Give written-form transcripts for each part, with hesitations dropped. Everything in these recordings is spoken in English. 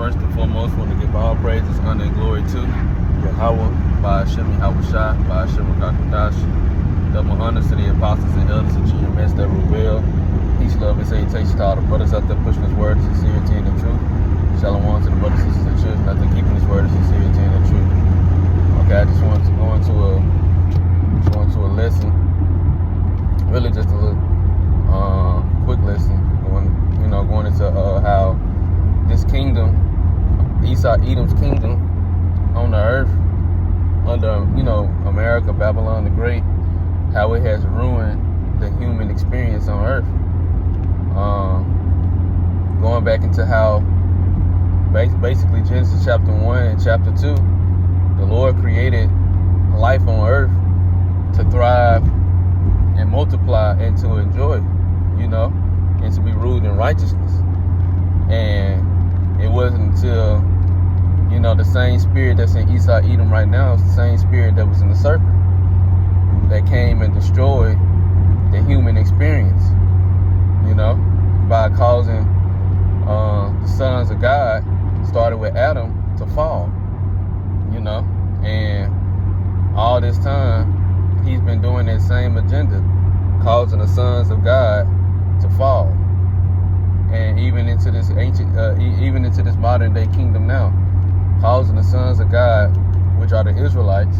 First and foremost, want to give all praises, honor, and glory to Yahweh, by Hashem Yahushua, by Hashem Kakadash. Double honors to the apostles and elders of GMS that rule well. Peace, love, and salutation to all the brothers out there pushing His word, sincerity, and the truth. Shalom to the brothers, sisters, and children out there keeping His word, sincerity, and the truth. Okay, I just wanted to go into a lesson. Really, just a little quick lesson. Going into how this kingdom, Esau Edom's kingdom on the earth, under America, Babylon the Great, how it has ruined the human experience on earth. Going back into how basically Genesis chapter 1 and chapter 2, the Lord created life on earth to thrive and multiply and to enjoy, and to be ruled in righteousness. And it wasn't until, the same spirit that's in Esau Edom right now is the same spirit that was in the serpent that came and destroyed the human experience, by causing the sons of God, started with Adam, to fall, and all this time he's been doing that same agenda, causing the sons of God to fall, and even into this modern day kingdom now, causing the sons of God, which are the Israelites,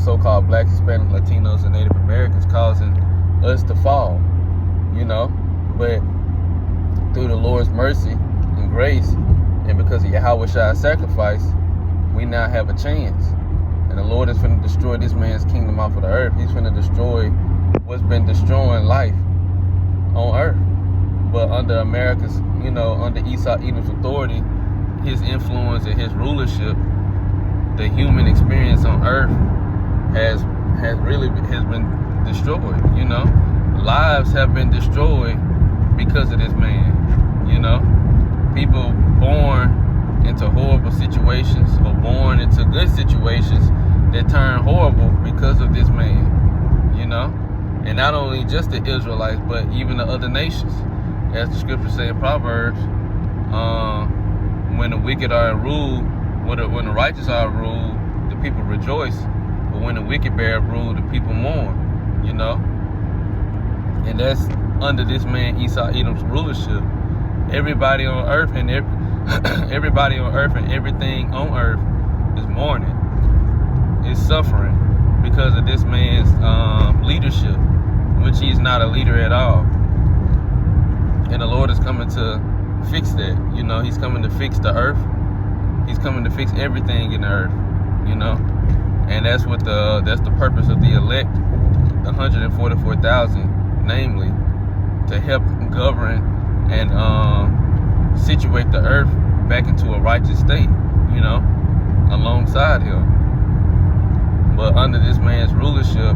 so-called blacks, Hispanics, Latinos, and Native Americans, causing us to fall, but through the Lord's mercy and grace, and because of Yahweh's sacrifice, we now have a chance. And the Lord is finna destroy this man's kingdom off of the earth. He's finna destroy what's been destroying life on earth. But under America's, under Esau Edom's authority, his influence and his rulership, the human experience on earth has been destroyed. Lives have been destroyed because of this man. People born into horrible situations or born into good situations that turn horrible because of this man. And not only just the Israelites, but even the other nations. As the scripture say in Proverbs, when the wicked are in rule, when the righteous are in rule, the people rejoice. But when the wicked bear rule, the people mourn. And that's under this man Esau Edom's rulership. Everybody on earth and everybody on earth and everything on earth is mourning, is suffering because of this man's leadership, which he's not a leader at all. And the Lord is coming to fix that. He's coming to fix the earth. He's coming to fix everything in the earth. And that's the purpose of the elect, the 144,000, namely, to help govern and situate the earth back into a righteous state, alongside him. But under this man's rulership,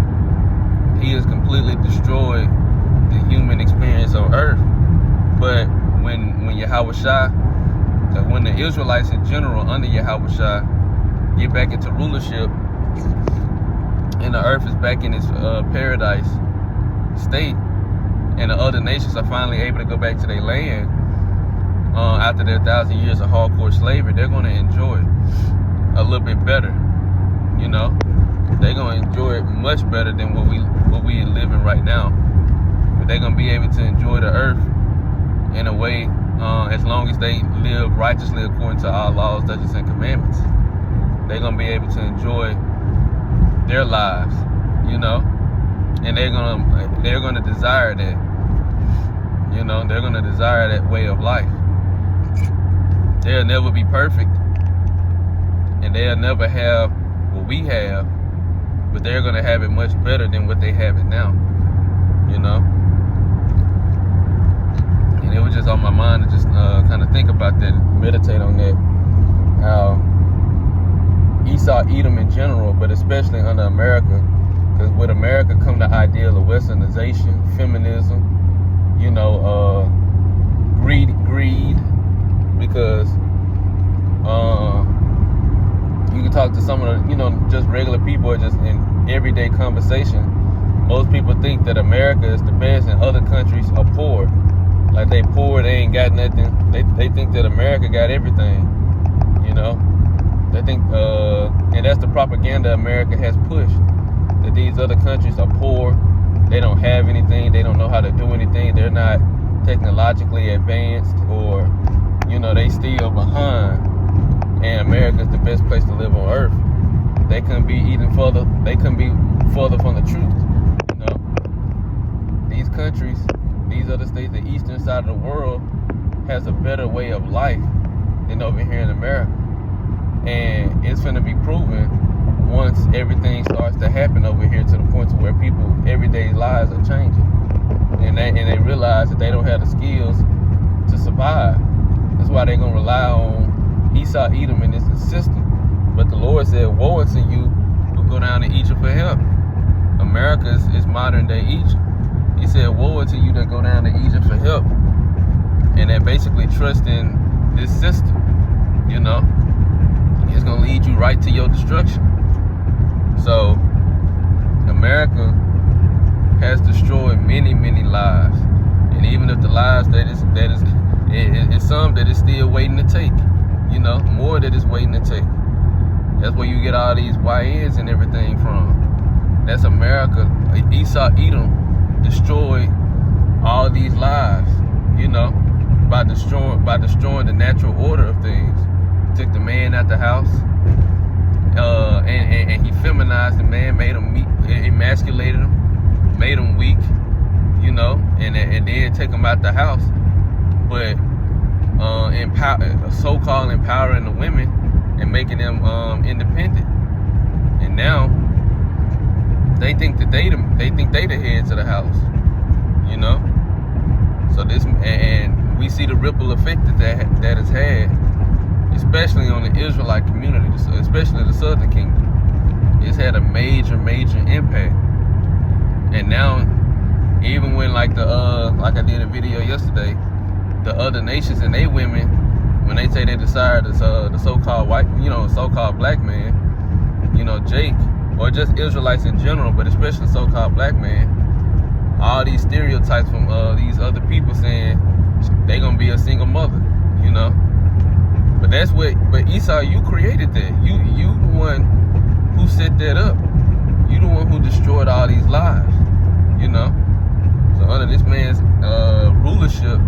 he has completely destroyed the human experience on earth. But when Yahushua, when the Israelites in general under Yahushua get back into rulership, and the earth is back in its paradise state, and the other nations are finally able to go back to their land after their 1,000 years of hardcore slavery, they're going to enjoy it a little bit better. They're going to enjoy it much better than what we are living right now. But they're going to be able to enjoy the earth in a way, as long as they live righteously according to our laws, statutes, and commandments. They're going to be able to enjoy their lives, and they're going to desire that. They're going to desire that way of life. They'll never be perfect, and they'll never have what we have, but they're going to have it much better than what they have it now. And it was just on my mind to just kind of think about that, meditate on that, how Esau Edom in general, but especially under America, because with America come the ideal of westernization, feminism, greed, because you can talk to some of the, just regular people, or just in everyday conversation. Most people think that America is the best and other countries are poor. Like they poor, they ain't got nothing. They think that America got everything, you know. They think, and that's the propaganda America has pushed, that these other countries are poor, they don't have anything, they don't know how to do anything, they're not technologically advanced, or, you know, they still behind, and America's the best place to live on earth. They couldn't be further from the truth, you know. These countries, these other states, the eastern side of the world has a better way of life than over here in America. And it's going to be proven once everything starts to happen over here, to the point to where people everyday lives are changing, and they realize that they don't have the skills to survive. That's why they're going to rely on Esau, Edom, and this system. But the Lord said, woe unto you who go down to Egypt for help. America is modern day Egypt. He said, woe unto you that go down to Egypt for help, and that basically trust in this system, you know. It's going to lead you right to your destruction. So, America has destroyed many, many lives. And even if the lives it's some that is still waiting to take, you know, more that is waiting to take. That's where you get all these YNs and everything from. That's America. Esau, Edom destroyed all these lives, you know, by destroying the natural order of things. Took the man out the house, and he feminized the man, made him emasculated him, made him weak, you know, and then take him out the house. But so-called empowering the women and making them independent. And now they think that they the heads of the house, you know. So this, and we see the ripple effect that has had, especially on the Israelite community, especially the Southern Kingdom. It's had a major impact. And now, even when like I did a video yesterday, the other nations and they women, when they say they desire the so-called white, you know, so-called black man, you know, Jake, or just Israelites in general, but especially so-called black man, all these stereotypes from these other people saying they gonna be a single mother, you know. But Esau, you created that. You the one who set that up. You the one who destroyed all these lives, you know. So under this man's rulership,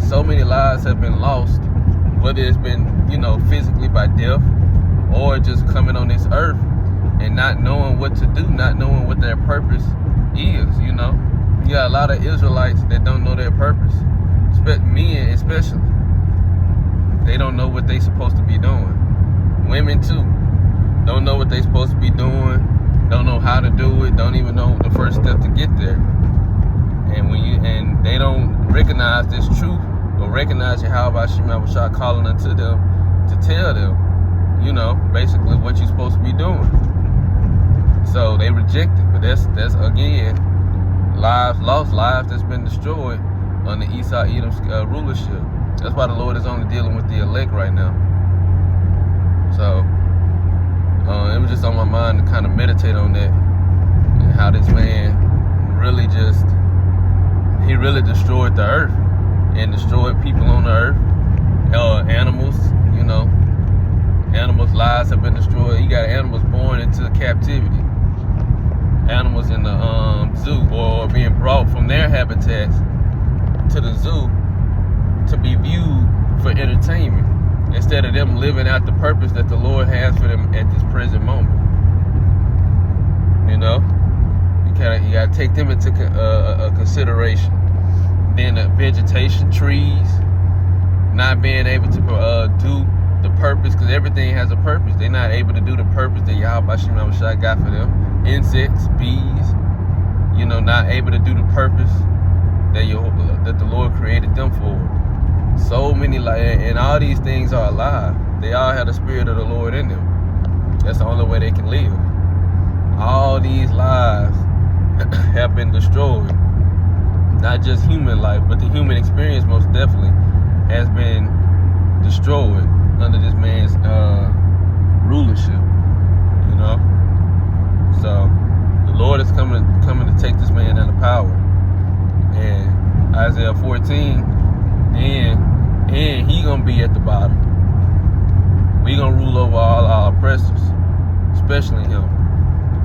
so many lives have been lost, whether it's been, you know, physically by death, or just coming on this earth and not knowing what to do, not knowing what their purpose is, you know. You got a lot of Israelites that don't know their purpose, men especially. They don't know what they supposed to be doing. Women too don't know what they supposed to be doing, don't know how to do it, don't even know the first step to get there. And they don't recognize this truth, or recognize Yahweh Shema calling unto them to tell them, you know, basically what you're supposed to be doing. So they reject it. But that's again, lives lost, lives that's been destroyed under Esau Edom's rulership. That's why the Lord is only dealing with the elect right now. So it was just on my mind to kind of meditate on that, and how this man really destroyed the earth and destroyed people on the earth. Animals, you know, animals' lives have been destroyed. You got animals born into captivity, animals in the zoo, or being brought from their habitats to the zoo to be viewed for entertainment, instead of them living out the purpose that the Lord has for them at this present moment. You know, you gotta take them into consideration. Then the vegetation, trees, not being able to do the purpose, because everything has a purpose. They're not able to do the purpose that Yahweh Shema got for them. Insects, bees, you know, not able to do the purpose that the Lord created them for. So many, and all these things are alive. They all have the spirit of the Lord in them. That's the only way they can live. All these lives have been destroyed. Not just human life, but the human experience most definitely has been destroyed under this man's rulership. You know? So the Lord is coming to take this man out of power. And Isaiah 14 gonna be at the bottom. We gonna rule over all our oppressors, especially him.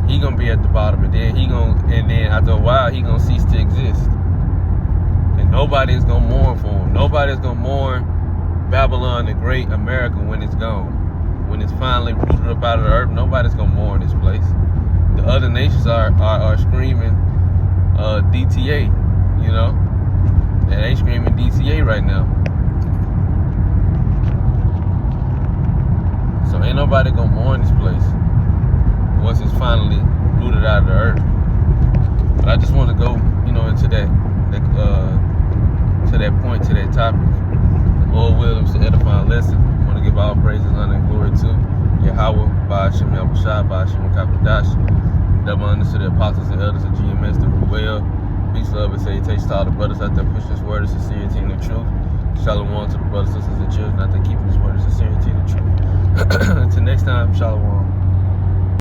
He gonna be at the bottom, and then after a while he gonna cease to exist. And nobody's gonna mourn for him. Nobody's gonna mourn Babylon the Great, America, when it's gone. When it's finally rooted up out of the earth, nobody's gonna mourn this place. The other nations are screaming DTA, you know. And they screaming DTA right now. So ain't nobody gonna mourn this place once it's finally rooted out of the earth. But I just want to go, into that point, to that topic. The Lord willing, to edifying lesson. I want to give all praises, honor, and glory to Yahweh, by Hashem Yahushua, by Hashem Kakadash. Double honors to the apostles and elders of GMS that were well. Peace, love, and salutations to all the brothers out there pushing this word of sincerity and the truth. Shalom to the brothers, sisters, and children out there keeping this word of sincerity and the truth. Until next time, shalom.